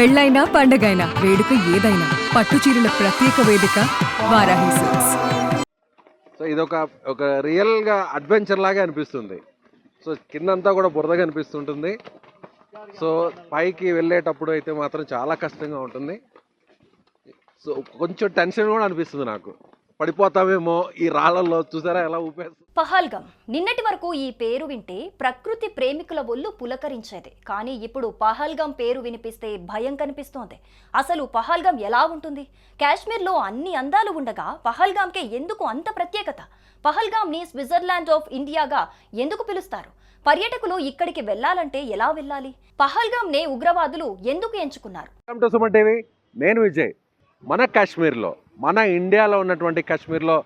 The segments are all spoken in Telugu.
పెళ్ళైనా పండగైనా వేడుక ఏదైనా పట్టు చీరల ప్రత్యేక వేదిక వారాహి సిల్క్స్. సో ఒక రియల్ గా అడ్వెంచర్ లాగా అనిపిస్తుంది. సో కిందంతా కూడా బురదగా అనిపిస్తుంటుంది. సో పైకి వెళ్ళేటప్పుడు అయితే మాత్రం చాలా కష్టంగా ఉంటుంది. సో కొంచెం టెన్షన్ కూడా అనిపిస్తుంది నాకు, పడిపోతామేమో ఈ రాళ్లలో. చూసారా ఎలా ఊపేస్తుంది. పహల్గామ్ నిన్నటి వరకు ఈ పేరు వింటే ప్రకృతి ప్రేమికుల ఒళ్ళు పులకరించేది. కానీ ఇప్పుడు పహల్గామ్ పేరు వినిపిస్తే భయం కనిపిస్తోంది. అసలు పహల్గామ్ ఎలా ఉంటుంది? కాశ్మీర్లో అన్ని అందాలు ఉండగా పహల్గామ్కే ఎందుకు అంత ప్రత్యేకత? పహల్గామ్ని స్విట్జర్లాండ్ ఆఫ్ ఇండియాగా ఎందుకు పిలుస్తారు? పర్యాటకులు ఇక్కడికి వెళ్లాలంటే ఎలా వెళ్ళాలి? పహల్గామ్నే ఉగ్రవాదులు ఎందుకు ఎంచుకున్నారు? నేను విజయ్. మన కాశ్మీర్లో, మన ఇండియాలో ఉన్నటువంటి కాశ్మీర్లో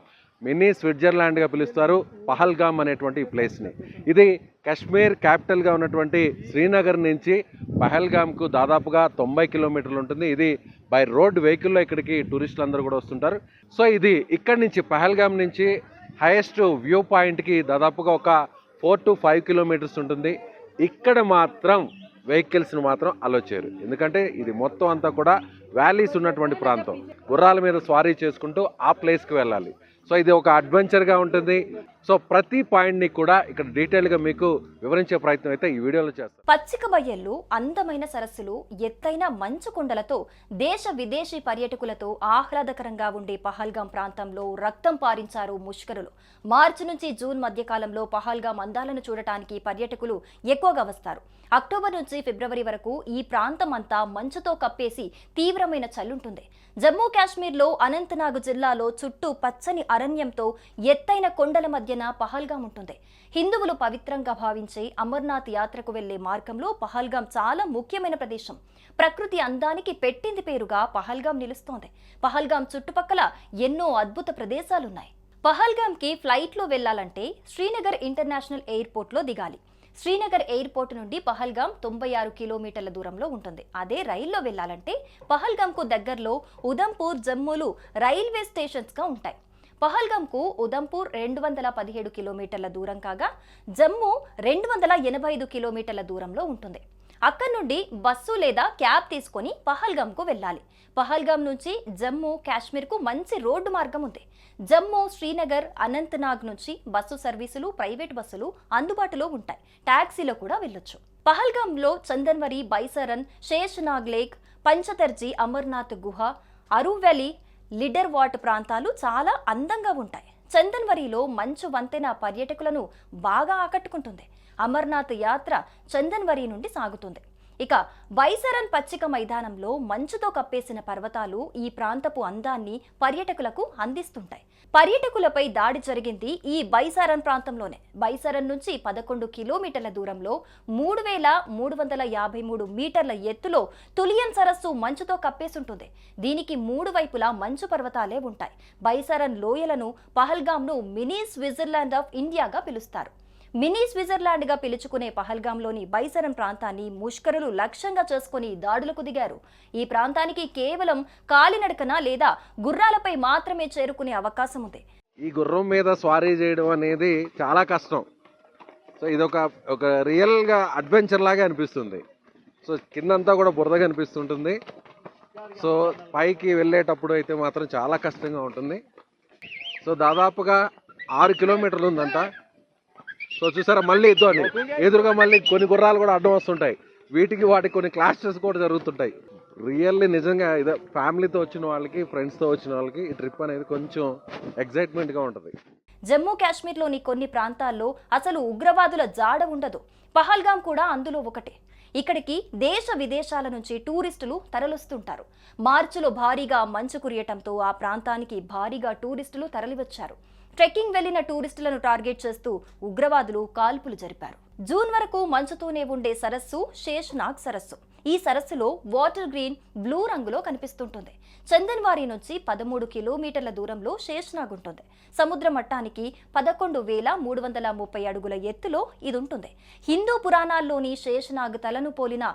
మినీ స్విట్జర్లాండ్గా పిలుస్తారు పహల్గామ్ అనేటువంటి ఈ ప్లేస్ని. ఇది కాశ్మీర్ క్యాపిటల్గా ఉన్నటువంటి శ్రీనగర్ నుంచి పహల్గామ్కు దాదాపుగా 90 కిలోమీటర్లు ఉంటుంది. ఇది బై రోడ్ వెహికల్లో ఇక్కడికి టూరిస్టులు అందరూ కూడా వస్తుంటారు. సో ఇది ఇక్కడి నుంచి పహల్గామ్ నుంచి హైయెస్ట్ వ్యూ పాయింట్కి దాదాపుగా ఒక 4 to 5 కిలోమీటర్స్ ఉంటుంది. ఇక్కడ మాత్రం వెహికల్స్ని మాత్రం అలో చేయరు, ఎందుకంటే ఇది మొత్తం అంతా కూడా వ్యాలీస్ ఉన్నటువంటి ప్రాంతం. గుర్రాల మీద స్వారీ చేసుకుంటూ ఆ ప్లేస్కి వెళ్ళాలి. సో ఇది ఒక అడ్వెంచర్గా ఉంటుంది. సో ప్రతి పాయింట్ని కూడా ఇక్కడ డీటెయిల్గా మీకు వివరించే ప్రయత్నం అయితే ఈ వీడియోలో చేస్తాం. పచ్చిక బయళ్ళు, అందమైన సరస్సులు, ఎత్తైన మంచు కొండలతో దేశ విదేశీ పర్యాటకులతో ఆహ్లాదకరంగా ఉండే పహల్గామ్ ప్రాంతంలో రక్తం పారించారు ముష్కరులు. మార్చి నుంచి జూన్ మధ్య కాలంలో పహల్గామ్ అందాలను చూడటానికి పర్యాటకులు ఎక్కువగా వస్తారు. అక్టోబర్ నుంచి ఫిబ్రవరి వరకు ఈ ప్రాంతం అంతా మంచుతో కప్పేసి తీవ్రమైన చల్లుంటుంది. జమ్మూ కాశ్మీర్లో అనంతనాగ్ జిల్లాలో చుట్టూ పచ్చని అరణ్యంతో ఎత్తైన కొండల మధ్యన పహల్గామ్ ఉంటుంది. హిందువులు పవిత్రంగా భావించే అమర్నాథ్ యాత్రకు వెళ్లే మార్గంలో పహల్గామ్ చాలా ముఖ్యమైన ప్రదేశం. ప్రకృతి అందానికి పెట్టింది పేరుగా పహల్గామ్ నిలుస్తోంది. పహల్గామ్ చుట్టుపక్కల ఎన్నో అద్భుత ప్రదేశాలున్నాయి. పహల్గామ్కి ఫ్లైట్లో వెళ్లాలంటే శ్రీనగర్ ఇంటర్నేషనల్ ఎయిర్పోర్ట్లో దిగాలి. శ్రీనగర్ ఎయిర్పోర్ట్ నుండి పహల్గామ్ 96 కిలోమీటర్ల దూరంలో ఉంటుంది. అదే రైల్లో వెళ్లాలంటే పహల్గామ్కు దగ్గరలో ఉదంపూర్, జమ్మూలు రైల్వే స్టేషన్స్గా ఉంటాయి. పహల్గామ్కు ఉదంపూర్ 217 కిలోమీటర్ల దూరం కాగా జమ్మూ 285 కిలోమీటర్ల దూరంలో ఉంటుంది. అక్కడి నుండి బస్సు లేదా క్యాబ్ తీసుకొని పహల్గామ్కు వెళ్ళాలి. పహల్గామ్ నుంచి జమ్మూ కాశ్మీర్కు మంచి రోడ్డు మార్గం ఉంది. జమ్మూ, శ్రీనగర్, అనంతనాగ్ నుంచి బస్సు సర్వీసులు, ప్రైవేట్ బస్సులు అందుబాటులో ఉంటాయి. టాక్సీలో కూడా వెళ్ళొచ్చు. పహల్గామ్లో చందన్వరి, బైసరన్, శేషనాగ్ లేక్, పంచతర్జీ, అమర్నాథ్ గుహ, అరు వ్యాలీ, లిడర్ వాట్ ప్రాంతాలు చాలా అందంగా ఉంటాయి. చందన్వరిలో మంచు వంతెన పర్యాటకులను బాగా ఆకట్టుకుంటుంది. అమర్నాథ్ యాత్ర చందన్వరి నుండి సాగుతుంది. ఇక బైసరన్ పచ్చిక మైదానంలో మంచుతో కప్పేసిన పర్వతాలు ఈ ప్రాంతపు అందాన్ని పర్యాటకులకు అందిస్తుంటాయి. పర్యాటకులపై దాడి జరిగింది ఈ బైసరన్ ప్రాంతంలోనే. బైసరన్ నుంచి 11 కిలోమీటర్ల దూరంలో 3353 మీటర్ల ఎత్తులో తులియన్ సరస్సు మంచుతో కప్పేసుంటుంది. దీనికి 3 వైపులా మంచు పర్వతాలే ఉంటాయి. బైసరన్ లోయలను పహల్గామ్ను మినీ స్విట్జర్లాండ్ ఆఫ్ ఇండియాగా పిలుస్తారు. మినీ స్విట్జర్లాండ్గా పిలుచుకునే పహల్గామ్లోని బైసరన్ ప్రాంతాన్ని ముష్కరులు లక్ష్యంగా చేసుకుని దాడులకు దిగారు. ఈ ప్రాంతానికి కేవలం కాలినడకన లేదా గుర్రాలపై మాత్రమే చేరుకునే అవకాశం ఉంది. ఈ గుర్రం మీద స్వారీ చేయడం అనేది చాలా కష్టం. సో ఒక రియల్ గా అడ్వెంచర్ లాగా అనిపిస్తుంది. సో కిందంతా కూడా బురదగా అనిపిస్తుంటుంది. సో పైకి వెళ్ళేటప్పుడు అయితే మాత్రం చాలా కష్టంగా ఉంటుంది. సో దాదాపుగా 6 కిలోమీటర్లు ఉందంట. సో చూసారా, మళ్ళీ ఎదురుగా మళ్ళీ కొన్ని గుర్రాలు కూడా అడ్డం వస్తుంటాయి. వాటికి కొన్ని క్లాషెస్ కూడా జరుగుతుంటాయి. రియల్లీ నిజంగా ఇదే ఫ్యామిలీతో వచ్చిన వాళ్ళకి, ఫ్రెండ్స్తో వచ్చిన వాళ్ళకి ఈ ట్రిప్ అనేది కొంచెం ఎక్సైట్మెంట్గా ఉంటుంది. జమ్మూ కాశ్మీర్లోని కొన్ని ప్రాంతాల్లో అసలు ఉగ్రవాదుల జాడ ఉండదు. పహల్గామ్ కూడా అందులో ఒకటే. ఇక్కడికి దేశ విదేశాల నుంచి టూరిస్టులు తరలిస్తుంటారు. మార్చిలో భారీగా మంచు కురియటంతో ఆ ప్రాంతానికి భారీగా టూరిస్టులు తరలివచ్చారు. ట్రెక్కింగ్ వెళ్లిన టూరిస్టులను టార్గెట్ చేస్తూ ఉగ్రవాదులు కాల్పులు జరిపారు. జూన్ వరకు మంచుతోనే ఉండే సరస్సు శేషనాగ్ సరస్సు. ఈ సరస్సులో వాటర్ గ్రీన్, బ్లూ రంగులో కనిపిస్తుంటుంది. చందన్వారి నుంచి 13 కిలోమీటర్ల దూరంలో శేషనాగ్ ఉంటుంది. సముద్ర మట్టానికి 11,330 అడుగుల ఎత్తులో ఇది ఉంటుంది. హిందూ పురాణాల్లోని శేషనాగ్ తలను పోలిన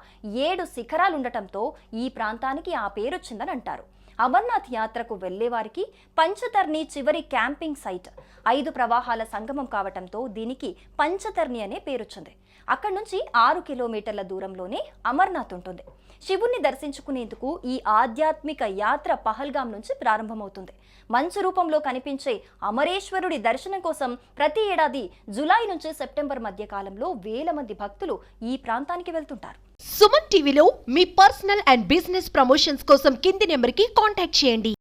7 శిఖరాలుండటంతో ఈ ప్రాంతానికి ఆ పేరొచ్చిందని అంటారు. అమర్నాథ్ యాత్రకు వెళ్లేవారికి పంచతర్ని చివరి క్యాంపింగ్ సైట్. 5 ప్రవాహాల సంగమం కావటంతో దీనికి పంచతర్ని అనే పేరొచ్చింది. అక్కడి నుంచి 6 కిలోమీటర్ల దూరంలోనే అమర్నాథ్ ఉంటుంది. శివుణ్ణి దర్శించుకునేందుకు ఈ ఆధ్యాత్మిక యాత్ర పహల్గాం నుంచి ప్రారంభమవుతుంది. మంచు రూపంలో కనిపించే అమరేశ్వరుడి దర్శనం కోసం ప్రతి ఏడాది జూలై నుంచి సెప్టెంబర్ మధ్య కాలంలో వేల మంది భక్తులు ఈ ప్రాంతానికి వెళ్తుంటారు. సుమన్ టీవీలో మీ పర్సనల్ అండ్ బిజినెస్ ప్రమోషన్స్ కోసం కింది నెంబర్కి కాంటాక్ట్ చేయండి.